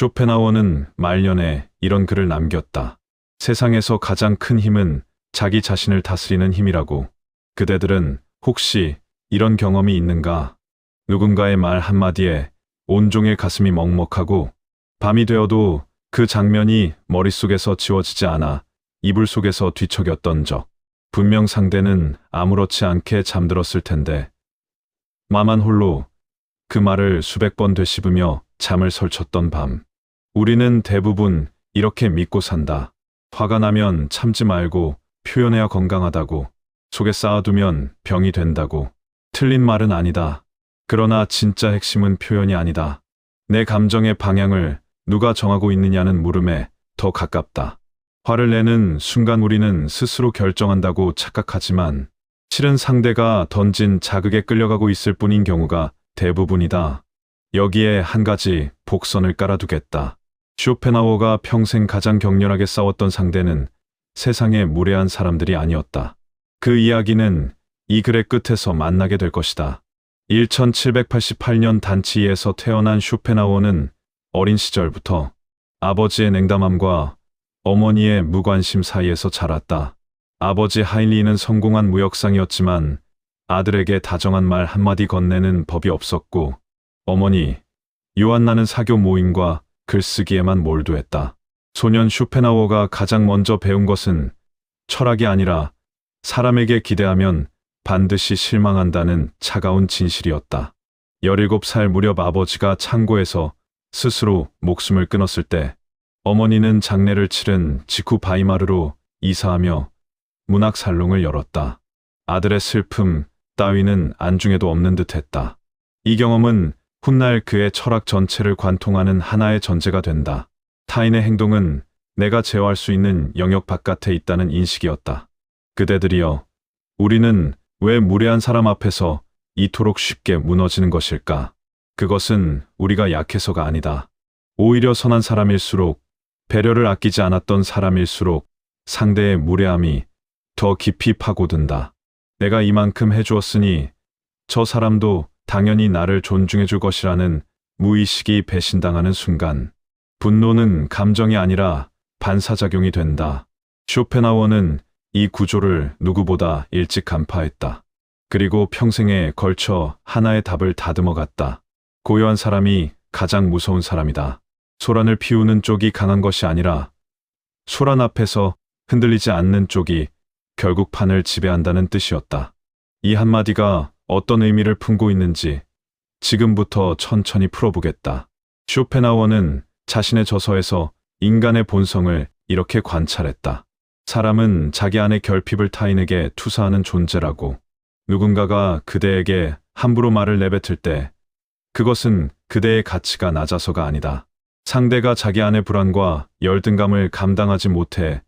쇼펜하우어는 말년에 이런 글을 남겼다. 세상에서 가장 큰 힘은 자기 자신을 다스리는 힘이라고. 그대들은 혹시 이런 경험이 있는가? 누군가의 말 한마디에 온종일 가슴이 먹먹하고 밤이 되어도 그 장면이 머릿속에서 지워지지 않아 이불 속에서 뒤척였던 적. 분명 상대는 아무렇지 않게 잠들었을 텐데 나만 홀로 그 말을 수백 번 되씹으며 잠을 설쳤던 밤. 우리는 대부분 이렇게 믿고 산다. 화가 나면 참지 말고 표현해야 건강하다고. 속에 쌓아두면 병이 된다고. 틀린 말은 아니다. 그러나 진짜 핵심은 표현이 아니다. 내 감정의 방향을 누가 정하고 있느냐는 물음에 더 가깝다. 화를 내는 순간 우리는 스스로 결정한다고 착각하지만 실은 상대가 던진 자극에 끌려가고 있을 뿐인 경우가 대부분이다. 여기에 한 가지 복선을 깔아두겠다. 쇼펜하우어가 평생 가장 격렬하게 싸웠던 상대는 세상의 무례한 사람들이 아니었다. 그 이야기는 이 글의 끝에서 만나게 될 것이다. 1788년 단치에서 태어난 쇼펜하우어는 어린 시절부터 아버지의 냉담함과 어머니의 무관심 사이에서 자랐다. 아버지 하인리는 성공한 무역상이었지만 아들에게 다정한 말 한마디 건네는 법이 없었고 어머니 요한나는 사교 모임과 글쓰기에만 몰두했다. 소년 쇼펜하우어가 가장 먼저 배운 것은 철학이 아니라 사람에게 기대하면 반드시 실망한다는 차가운 진실이었다. 17살 무렵 아버지가 창고에서 스스로 목숨을 끊었을 때 어머니는 장례를 치른 직후 바이마르로 이사하며 문학살롱을 열었다. 아들의 슬픔 따위는 안중에도 없는 듯했다. 이 경험은 훗날 그의 철학 전체를 관통하는 하나의 전제가 된다. 타인의 행동은 내가 제어할 수 있는 영역 바깥에 있다는 인식이었다. 그대들이여, 우리는 왜 무례한 사람 앞에서 이토록 쉽게 무너지는 것일까? 그것은 우리가 약해서가 아니다. 오히려 선한 사람일수록, 배려를 아끼지 않았던 사람일수록 상대의 무례함이 더 깊이 파고든다. 내가 이만큼 해주었으니 저 사람도 당연히 나를 존중해 줄 것이라는 무의식이 배신당하는 순간, 분노는 감정이 아니라 반사작용이 된다. 쇼펜하우어는 이 구조를 누구보다 일찍 간파했다. 그리고 평생에 걸쳐 하나의 답을 다듬어 갔다. 고요한 사람이 가장 무서운 사람이다. 소란을 피우는 쪽이 강한 것이 아니라 소란 앞에서 흔들리지 않는 쪽이 결국 판을 지배한다는 뜻이었다. 이 한마디가 어떤 의미를 품고 있는지 지금부터 천천히 풀어보겠다. 쇼펜하우어는 자신의 저서에서 인간의 본성을 이렇게 관찰했다. 사람은 자기 안의 결핍을 타인에게 투사하는 존재라고. 누군가가 그대에게 함부로 말을 내뱉을 때 그것은 그대의 가치가 낮아서가 아니다. 상대가 자기 안의 불안과 열등감을 감당하지 못해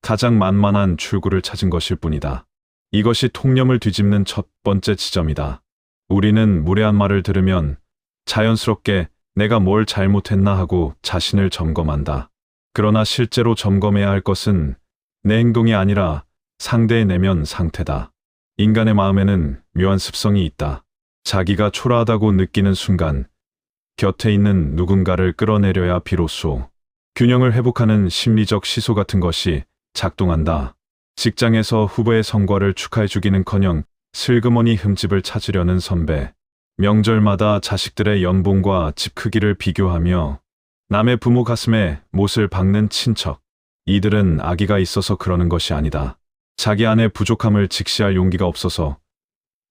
가장 만만한 출구를 찾은 것일 뿐이다. 이것이 통념을 뒤집는 첫 번째 지점이다. 우리는 무례한 말을 들으면 자연스럽게 내가 뭘 잘못했나 하고 자신을 점검한다. 그러나 실제로 점검해야 할 것은 내 행동이 아니라 상대의 내면 상태다. 인간의 마음에는 묘한 습성이 있다. 자기가 초라하다고 느끼는 순간 곁에 있는 누군가를 끌어내려야 비로소 균형을 회복하는 심리적 시소 같은 것이 작동한다. 직장에서 후배의 성과를 축하해주기는커녕 슬그머니 흠집을 찾으려는 선배, 명절마다 자식들의 연봉과 집 크기를 비교하며 남의 부모 가슴에 못을 박는 친척. 이들은 악의가 있어서 그러는 것이 아니다. 자기 안의 부족함을 직시할 용기가 없어서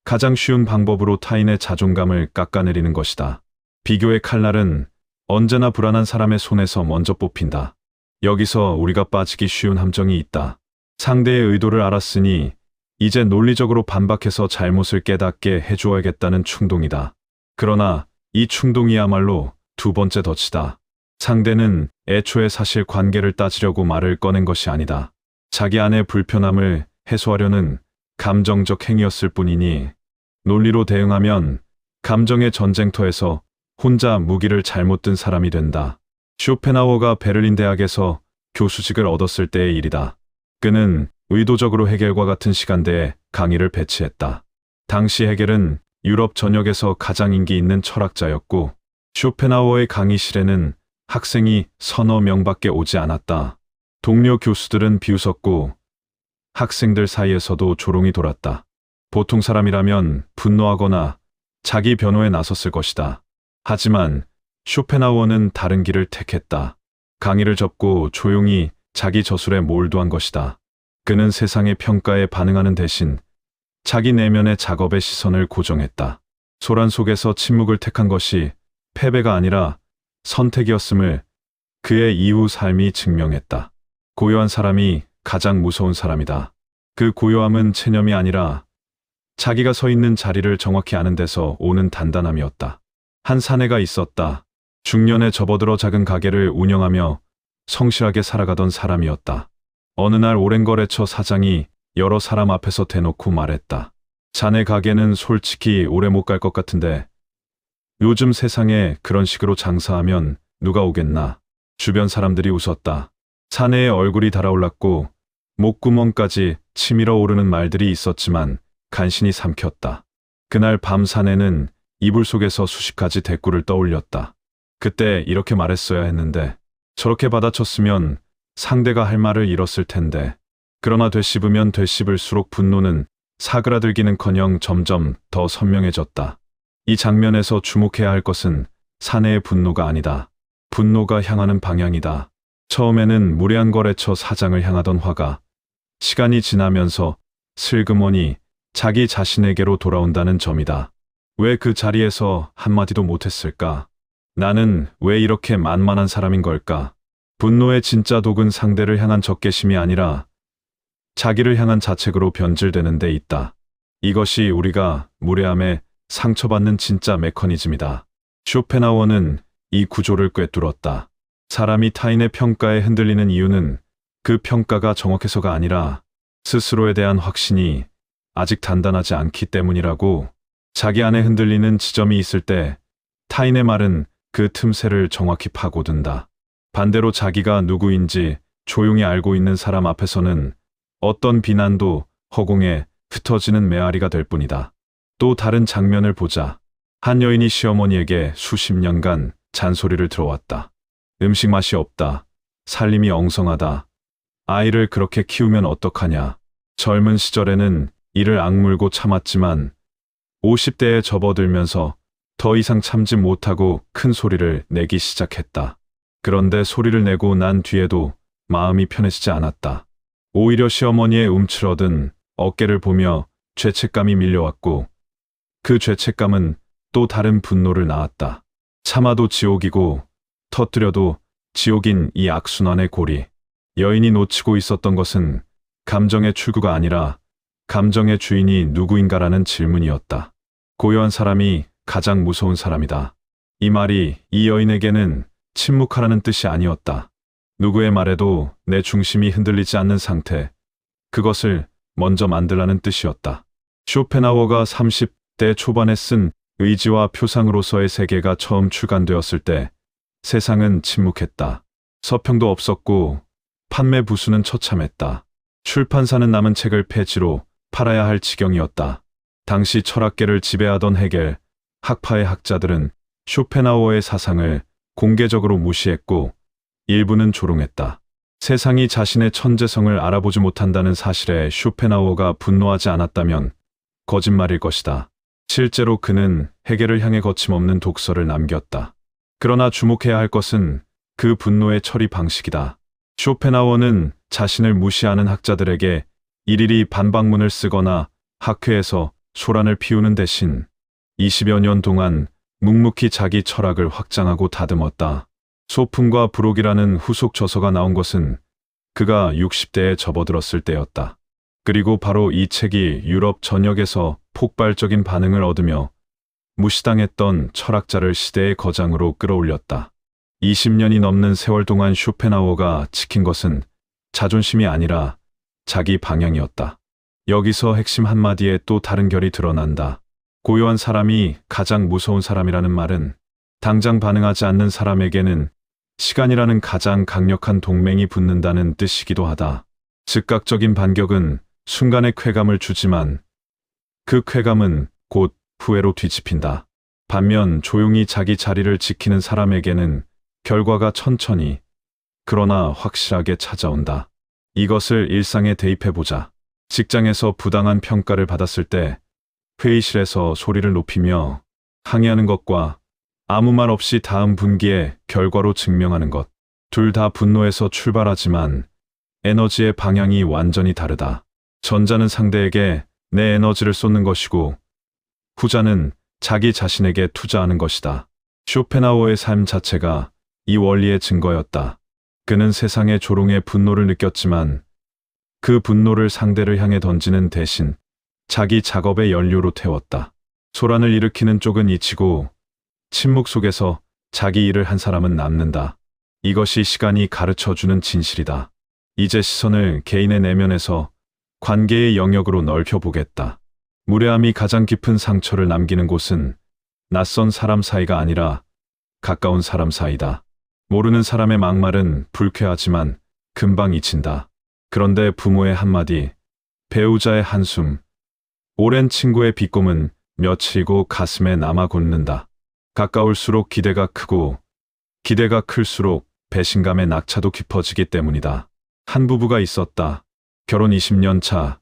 가장 쉬운 방법으로 타인의 자존감을 깎아내리는 것이다. 비교의 칼날은 언제나 불안한 사람의 손에서 먼저 뽑힌다. 여기서 우리가 빠지기 쉬운 함정이 있다. 상대의 의도를 알았으니 이제 논리적으로 반박해서 잘못을 깨닫게 해주어야겠다는 충동이다. 그러나 이 충동이야말로 두 번째 덫이다. 상대는 애초에 사실 관계를 따지려고 말을 꺼낸 것이 아니다. 자기 안의 불편함을 해소하려는 감정적 행위였을 뿐이니 논리로 대응하면 감정의 전쟁터에서 혼자 무기를 잘못 든 사람이 된다. 쇼펜하우어가 베를린 대학에서 교수직을 얻었을 때의 일이다. 그는 의도적으로 헤겔과 같은 시간대에 강의를 배치했다. 당시 헤겔은 유럽 전역에서 가장 인기 있는 철학자였고 쇼펜하우어의 강의실에는 학생이 서너 명밖에 오지 않았다. 동료 교수들은 비웃었고 학생들 사이에서도 조롱이 돌았다. 보통 사람이라면 분노하거나 자기 변호에 나섰을 것이다. 하지만 쇼펜하우어는 다른 길을 택했다. 강의를 접고 조용히 자기 저술에 몰두한 것이다. 그는 세상의 평가에 반응하는 대신 자기 내면의 작업에 시선을 고정했다. 소란 속에서 침묵을 택한 것이 패배가 아니라 선택이었음을 그의 이후 삶이 증명했다. 고요한 사람이 가장 무서운 사람이다. 그 고요함은 체념이 아니라 자기가 서 있는 자리를 정확히 아는 데서 오는 단단함이었다. 한 사내가 있었다. 중년에 접어들어 작은 가게를 운영하며 성실하게 살아가던 사람이었다. 어느 날 오랜 거래처 사장이 여러 사람 앞에서 대놓고 말했다. 자네 가게는 솔직히 오래 못 갈 것 같은데 요즘 세상에 그런 식으로 장사하면 누가 오겠나. 주변 사람들이 웃었다. 사내의 얼굴이 달아올랐고 목구멍까지 치밀어 오르는 말들이 있었지만 간신히 삼켰다. 그날 밤 사내는 이불 속에서 수십 가지 대꾸를 떠올렸다. 그때 이렇게 말했어야 했는데, 저렇게 받아쳤으면 상대가 할 말을 잃었을 텐데. 그러나 되씹으면 되씹을수록 분노는 사그라들기는커녕 점점 더 선명해졌다. 이 장면에서 주목해야 할 것은 사내의 분노가 아니다. 분노가 향하는 방향이다. 처음에는 무례한 거래처 사장을 향하던 화가 시간이 지나면서 슬그머니 자기 자신에게로 돌아온다는 점이다. 왜 그 자리에서 한마디도 못했을까? 나는 왜 이렇게 만만한 사람인 걸까? 분노의 진짜 독은 상대를 향한 적개심이 아니라 자기를 향한 자책으로 변질되는 데 있다. 이것이 우리가 무례함에 상처받는 진짜 메커니즘이다. 쇼펜하우어는 이 구조를 꿰뚫었다. 사람이 타인의 평가에 흔들리는 이유는 그 평가가 정확해서가 아니라 스스로에 대한 확신이 아직 단단하지 않기 때문이라고. 자기 안에 흔들리는 지점이 있을 때 타인의 말은 그 틈새를 정확히 파고든다. 반대로 자기가 누구인지 조용히 알고 있는 사람 앞에서는 어떤 비난도 허공에 흩어지는 메아리가 될 뿐이다. 또 다른 장면을 보자. 한 여인이 시어머니에게 수십 년간 잔소리를 들어왔다. 음식 맛이 없다. 살림이 엉성하다. 아이를 그렇게 키우면 어떡하냐. 젊은 시절에는 이를 악물고 참았지만 50대에 접어들면서 더 이상 참지 못하고 큰 소리를 내기 시작했다. 그런데 소리를 내고 난 뒤에도 마음이 편해지지 않았다. 오히려 시어머니의 움츠러든 어깨를 보며 죄책감이 밀려왔고 그 죄책감은 또 다른 분노를 낳았다. 참아도 지옥이고 터뜨려도 지옥인 이 악순환의 고리. 여인이 놓치고 있었던 것은 감정의 출구가 아니라 감정의 주인이 누구인가라는 질문이었다. 고요한 사람이 가장 무서운 사람이다. 이 말이 이 여인에게는 침묵하라는 뜻이 아니었다. 누구의 말에도 내 중심이 흔들리지 않는 상태, 그것을 먼저 만들라는 뜻이었다. 쇼펜하우어가 30대 초반에 쓴 의지와 표상으로서의 세계가 처음 출간되었을 때 세상은 침묵했다. 서평도 없었고 판매 부수는 처참했다. 출판사는 남은 책을 폐지로 팔아야 할 지경이었다. 당시 철학계를 지배하던 헤겔, 학파의 학자들은 쇼펜하우어의 사상을 공개적으로 무시했고 일부는 조롱했다. 세상이 자신의 천재성을 알아보지 못한다는 사실에 쇼펜하우어가 분노하지 않았다면 거짓말일 것이다. 실제로 그는 헤겔을 향해 거침없는 독서를 남겼다. 그러나 주목해야 할 것은 그 분노의 처리 방식이다. 쇼펜하우어는 자신을 무시하는 학자들에게 일일이 반박문을 쓰거나 학회에서 소란을 피우는 대신 20여 년 동안 묵묵히 자기 철학을 확장하고 다듬었다. 소품과 부록이라는 후속 저서가 나온 것은 그가 60대에 접어들었을 때였다. 그리고 바로 이 책이 유럽 전역에서 폭발적인 반응을 얻으며 무시당했던 철학자를 시대의 거장으로 끌어올렸다. 20년이 넘는 세월 동안 쇼펜하우어가 지킨 것은 자존심이 아니라 자기 방향이었다. 여기서 핵심 한마디에 또 다른 결이 드러난다. 고요한 사람이 가장 무서운 사람이라는 말은 당장 반응하지 않는 사람에게는 시간이라는 가장 강력한 동맹이 붙는다는 뜻이기도 하다. 즉각적인 반격은 순간의 쾌감을 주지만 그 쾌감은 곧 후회로 뒤집힌다. 반면 조용히 자기 자리를 지키는 사람에게는 결과가 천천히, 그러나 확실하게 찾아온다. 이것을 일상에 대입해보자. 직장에서 부당한 평가를 받았을 때 회의실에서 소리를 높이며 항의하는 것과 아무 말 없이 다음 분기에 결과로 증명하는 것. 둘 다 분노에서 출발하지만 에너지의 방향이 완전히 다르다. 전자는 상대에게 내 에너지를 쏟는 것이고 후자는 자기 자신에게 투자하는 것이다. 쇼펜하우어의 삶 자체가 이 원리의 증거였다. 그는 세상의 조롱에 분노를 느꼈지만 그 분노를 상대를 향해 던지는 대신 자기 작업의 연료로 태웠다. 소란을 일으키는 쪽은 잊히고 침묵 속에서 자기 일을 한 사람은 남는다. 이것이 시간이 가르쳐주는 진실이다. 이제 시선을 개인의 내면에서 관계의 영역으로 넓혀보겠다. 무례함이 가장 깊은 상처를 남기는 곳은 낯선 사람 사이가 아니라 가까운 사람 사이다. 모르는 사람의 막말은 불쾌하지만 금방 잊힌다. 그런데 부모의 한마디, 배우자의 한숨, 오랜 친구의 비꼼은 며칠이고 가슴에 남아 굳는다. 가까울수록 기대가 크고 기대가 클수록 배신감의 낙차도 깊어지기 때문이다. 한 부부가 있었다. 결혼 20년 차,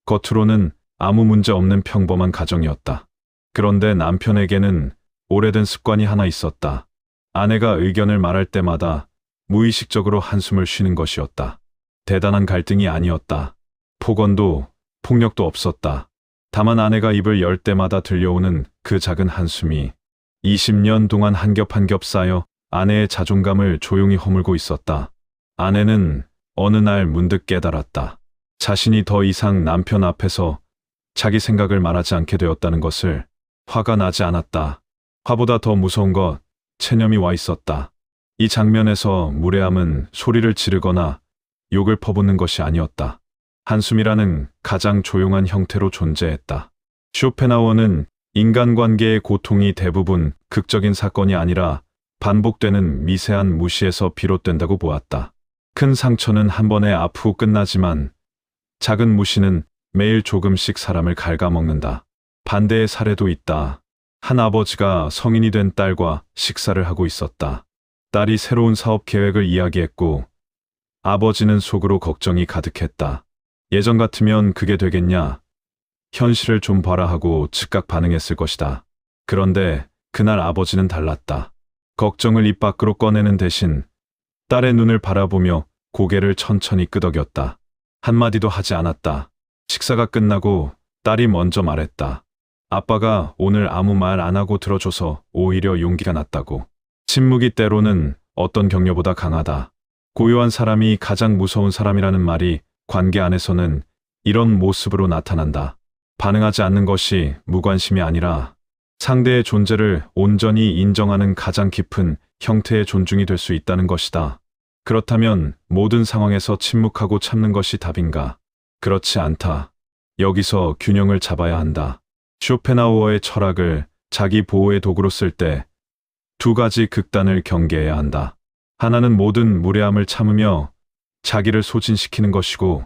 겉으로는 아무 문제 없는 평범한 가정이었다. 그런데 남편에게는 오래된 습관이 하나 있었다. 아내가 의견을 말할 때마다 무의식적으로 한숨을 쉬는 것이었다. 대단한 갈등이 아니었다. 폭언도 폭력도 없었다. 다만 아내가 입을 열 때마다 들려오는 그 작은 한숨이 20년 동안 한 겹 한 겹 쌓여 아내의 자존감을 조용히 허물고 있었다. 아내는 어느 날 문득 깨달았다. 자신이 더 이상 남편 앞에서 자기 생각을 말하지 않게 되었다는 것을. 화가 나지 않았다. 화보다 더 무서운 것, 체념이 와 있었다. 이 장면에서 무례함은 소리를 지르거나 욕을 퍼붓는 것이 아니었다. 한숨이라는 가장 조용한 형태로 존재했다. 쇼펜하우어는 인간관계의 고통이 대부분 극적인 사건이 아니라 반복되는 미세한 무시에서 비롯된다고 보았다. 큰 상처는 한 번에 아프고 끝나지만 작은 무시는 매일 조금씩 사람을 갉아먹는다. 반대의 사례도 있다. 한 아버지가 성인이 된 딸과 식사를 하고 있었다. 딸이 새로운 사업 계획을 이야기했고 아버지는 속으로 걱정이 가득했다. 예전 같으면 그게 되겠냐? 현실을 좀 봐라 하고 즉각 반응했을 것이다. 그런데 그날 아버지는 달랐다. 걱정을 입 밖으로 꺼내는 대신 딸의 눈을 바라보며 고개를 천천히 끄덕였다. 한마디도 하지 않았다. 식사가 끝나고 딸이 먼저 말했다. 아빠가 오늘 아무 말 안 하고 들어줘서 오히려 용기가 났다고. 침묵이 때로는 어떤 격려보다 강하다. 고요한 사람이 가장 무서운 사람이라는 말이 관계 안에서는 이런 모습으로 나타난다. 반응하지 않는 것이 무관심이 아니라 상대의 존재를 온전히 인정하는 가장 깊은 형태의 존중이 될 수 있다는 것이다. 그렇다면 모든 상황에서 침묵하고 참는 것이 답인가? 그렇지 않다. 여기서 균형을 잡아야 한다. 쇼펜하우어의 철학을 자기 보호의 도구로 쓸 때 두 가지 극단을 경계해야 한다. 하나는 모든 무례함을 참으며 자기를 소진시키는 것이고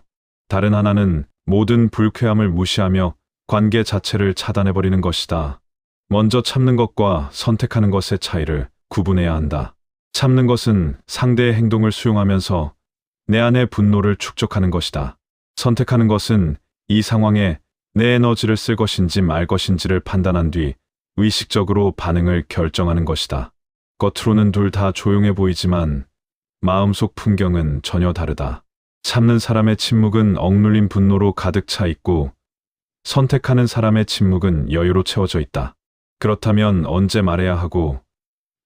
다른 하나는 모든 불쾌함을 무시하며 관계 자체를 차단해버리는 것이다. 먼저 참는 것과 선택하는 것의 차이를 구분해야 한다. 참는 것은 상대의 행동을 수용하면서 내 안의 분노를 축적하는 것이다. 선택하는 것은 이 상황에 내 에너지를 쓸 것인지 말 것인지를 판단한 뒤 의식적으로 반응을 결정하는 것이다. 겉으로는 둘 다 조용해 보이지만 마음속 풍경은 전혀 다르다. 참는 사람의 침묵은 억눌린 분노로 가득 차 있고 선택하는 사람의 침묵은 여유로 채워져 있다. 그렇다면 언제 말해야 하고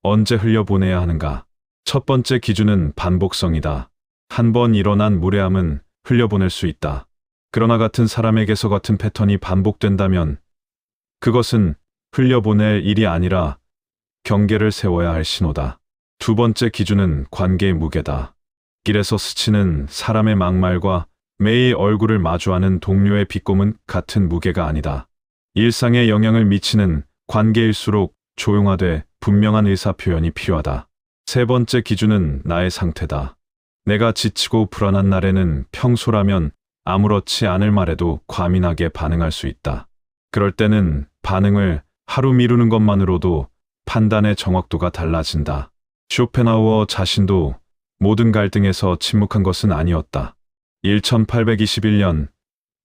언제 흘려보내야 하는가? 첫 번째 기준은 반복성이다. 한 번 일어난 무례함은 흘려보낼 수 있다. 그러나 같은 사람에게서 같은 패턴이 반복된다면 그것은 흘려보낼 일이 아니라 경계를 세워야 할 신호다. 두 번째 기준은 관계의 무게다. 길에서 스치는 사람의 막말과 매일 얼굴을 마주하는 동료의 비꼼은 같은 무게가 아니다. 일상에 영향을 미치는 관계일수록 조용하되 분명한 의사표현이 필요하다. 세 번째 기준은 나의 상태다. 내가 지치고 불안한 날에는 평소라면 아무렇지 않을 말에도 과민하게 반응할 수 있다. 그럴 때는 반응을 하루 미루는 것만으로도 판단의 정확도가 달라진다. 쇼펜하우어 자신도 모든 갈등에서 침묵한 것은 아니었다. 1821년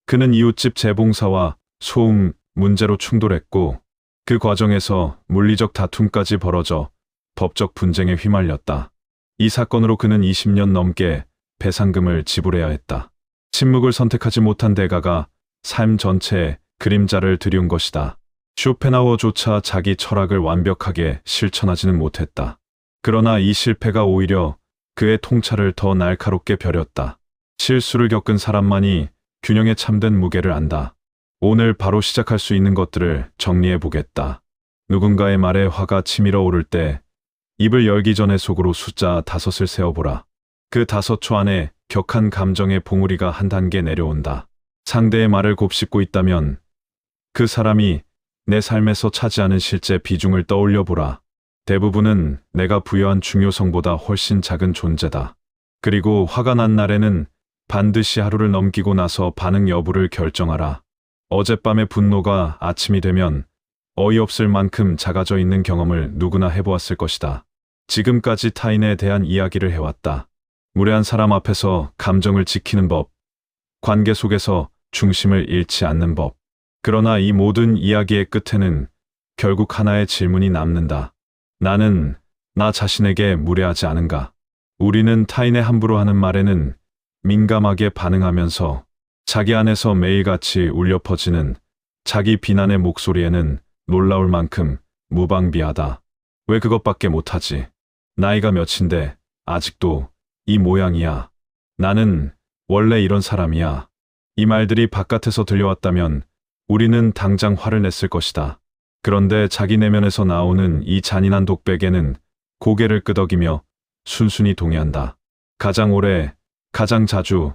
그는 이웃집 재봉사와 소음 문제로 충돌했고 그 과정에서 물리적 다툼까지 벌어져 법적 분쟁에 휘말렸다. 이 사건으로 그는 20년 넘게 배상금을 지불해야 했다. 침묵을 선택하지 못한 대가가 삶 전체에 그림자를 들이운 것이다. 쇼펜하우어조차 자기 철학을 완벽하게 실천하지는 못했다. 그러나 이 실패가 오히려 그의 통찰을 더 날카롭게 벼렸다. 실수를 겪은 사람만이 균형에 참된 무게를 안다. 오늘 바로 시작할 수 있는 것들을 정리해 보겠다. 누군가의 말에 화가 치밀어 오를 때 입을 열기 전에 속으로 숫자 5을 세어보라. 그 5초 안에 격한 감정의 봉우리가 한 단계 내려온다. 상대의 말을 곱씹고 있다면 그 사람이 내 삶에서 차지하는 실제 비중을 떠올려 보라. 대부분은 내가 부여한 중요성보다 훨씬 작은 존재다. 그리고 화가 난 날에는 반드시 하루를 넘기고 나서 반응 여부를 결정하라. 어젯밤의 분노가 아침이 되면 어이없을 만큼 작아져 있는 경험을 누구나 해보았을 것이다. 지금까지 타인에 대한 이야기를 해왔다. 무례한 사람 앞에서 감정을 지키는 법, 관계 속에서 중심을 잃지 않는 법. 그러나 이 모든 이야기의 끝에는 결국 하나의 질문이 남는다. 나는 나 자신에게 무례하지 않은가? 우리는 타인의 함부로 하는 말에는 민감하게 반응하면서 자기 안에서 매일같이 울려 퍼지는 자기 비난의 목소리에는 놀라울 만큼 무방비하다. 왜 그것밖에 못하지? 나이가 몇인데 아직도 이 모양이야. 나는 원래 이런 사람이야. 이 말들이 바깥에서 들려왔다면 우리는 당장 화를 냈을 것이다. 그런데 자기 내면에서 나오는 이 잔인한 독백에는 고개를 끄덕이며 순순히 동의한다. 가장 오래, 가장 자주,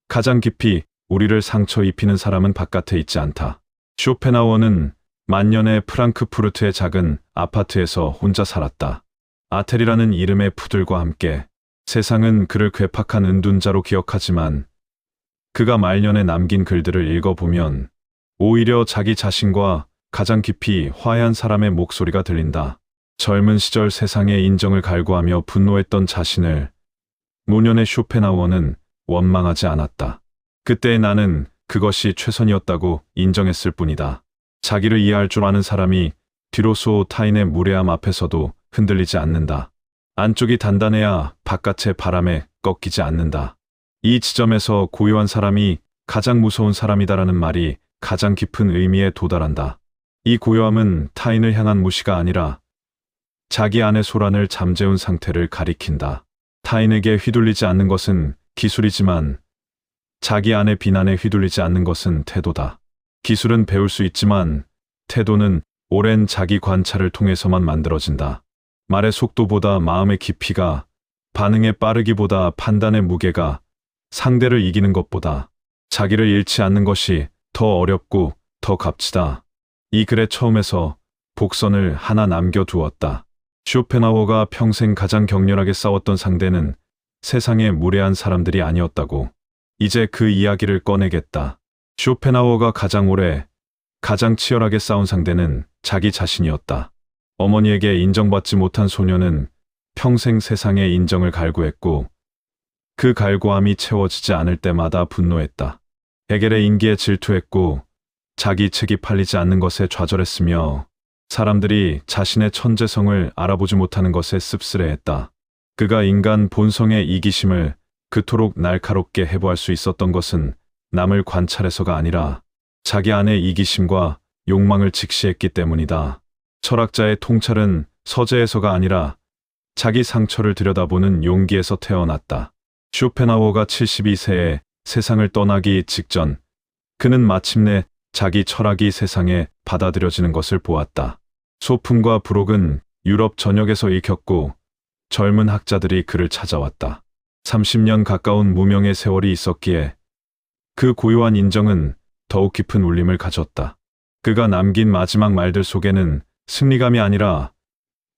가장 깊이 우리를 상처 입히는 사람은 바깥에 있지 않다. 쇼펜하우어는 만년의 프랑크푸르트의 작은 아파트에서 혼자 살았다. 아텔이라는 이름의 푸들과 함께 세상은 그를 괴팍한 은둔자로 기억하지만 그가 말년에 남긴 글들을 읽어보면 오히려 자기 자신과 가장 깊이 화해한 사람의 목소리가 들린다. 젊은 시절 세상의 인정을 갈구하며 분노했던 자신을 노년의 쇼펜하우어는 원망하지 않았다. 그때의 나는 그것이 최선이었다고 인정했을 뿐이다. 자기를 이해할 줄 아는 사람이 뒤로소 타인의 무례함 앞에서도 흔들리지 않는다. 안쪽이 단단해야 바깥의 바람에 꺾이지 않는다. 이 지점에서 고요한 사람이 가장 무서운 사람이다라는 말이 가장 깊은 의미에 도달한다. 이 고요함은 타인을 향한 무시가 아니라 자기 안의 소란을 잠재운 상태를 가리킨다. 타인에게 휘둘리지 않는 것은 기술이지만 자기 안의 비난에 휘둘리지 않는 것은 태도다. 기술은 배울 수 있지만 태도는 오랜 자기 관찰을 통해서만 만들어진다. 말의 속도보다 마음의 깊이가, 반응의 빠르기보다 판단의 무게가, 상대를 이기는 것보다 자기를 잃지 않는 것이 더 어렵고 더 값지다. 이 글의 처음에서 복선을 하나 남겨두었다. 쇼펜하우어가 평생 가장 격렬하게 싸웠던 상대는 세상의 무례한 사람들이 아니었다고. 이제 그 이야기를 꺼내겠다. 쇼펜하우어가 가장 오래, 가장 치열하게 싸운 상대는 자기 자신이었다. 어머니에게 인정받지 못한 소녀는 평생 세상의 인정을 갈구했고 그 갈구함이 채워지지 않을 때마다 분노했다. 헤겔의 인기에 질투했고 자기 책이 팔리지 않는 것에 좌절했으며 사람들이 자신의 천재성을 알아보지 못하는 것에 씁쓸해했다. 그가 인간 본성의 이기심을 그토록 날카롭게 해부할 수 있었던 것은 남을 관찰해서가 아니라 자기 안의 이기심과 욕망을 직시했기 때문이다. 철학자의 통찰은 서재에서가 아니라 자기 상처를 들여다보는 용기에서 태어났다. 쇼펜하우어가 72세에 세상을 떠나기 직전 그는 마침내 자기 철학이 세상에 받아들여지는 것을 보았다. 소품과 부록은 유럽 전역에서 읽혔고 젊은 학자들이 그를 찾아왔다. 30년 가까운 무명의 세월이 있었기에 그 고요한 인정은 더욱 깊은 울림을 가졌다. 그가 남긴 마지막 말들 속에는 승리감이 아니라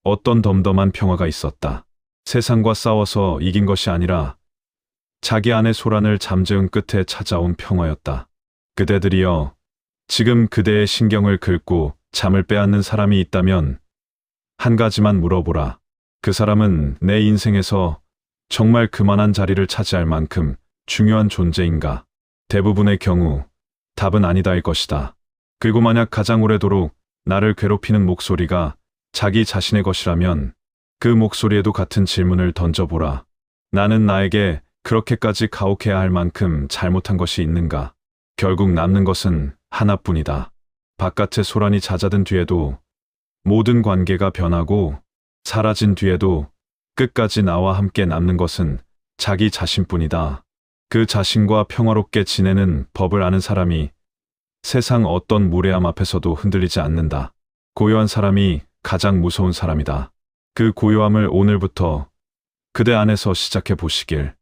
어떤 덤덤한 평화가 있었다. 세상과 싸워서 이긴 것이 아니라 자기 안의 소란을 잠재운 끝에 찾아온 평화였다. 그대들이여, 지금 그대의 신경을 긁고 잠을 빼앗는 사람이 있다면 한 가지만 물어보라. 그 사람은 내 인생에서 정말 그만한 자리를 차지할 만큼 중요한 존재인가? 대부분의 경우 답은 아니다일 것이다. 그리고 만약 가장 오래도록 나를 괴롭히는 목소리가 자기 자신의 것이라면 그 목소리에도 같은 질문을 던져보라. 나는 나에게 그렇게까지 가혹해야 할 만큼 잘못한 것이 있는가? 결국 남는 것은 하나뿐이다. 바깥의 소란이 잦아든 뒤에도, 모든 관계가 변하고 사라진 뒤에도 끝까지 나와 함께 남는 것은 자기 자신뿐이다. 그 자신과 평화롭게 지내는 법을 아는 사람이 세상 어떤 무례함 앞에서도 흔들리지 않는다. 고요한 사람이 가장 무서운 사람이다. 그 고요함을 오늘부터 그대 안에서 시작해 보시길.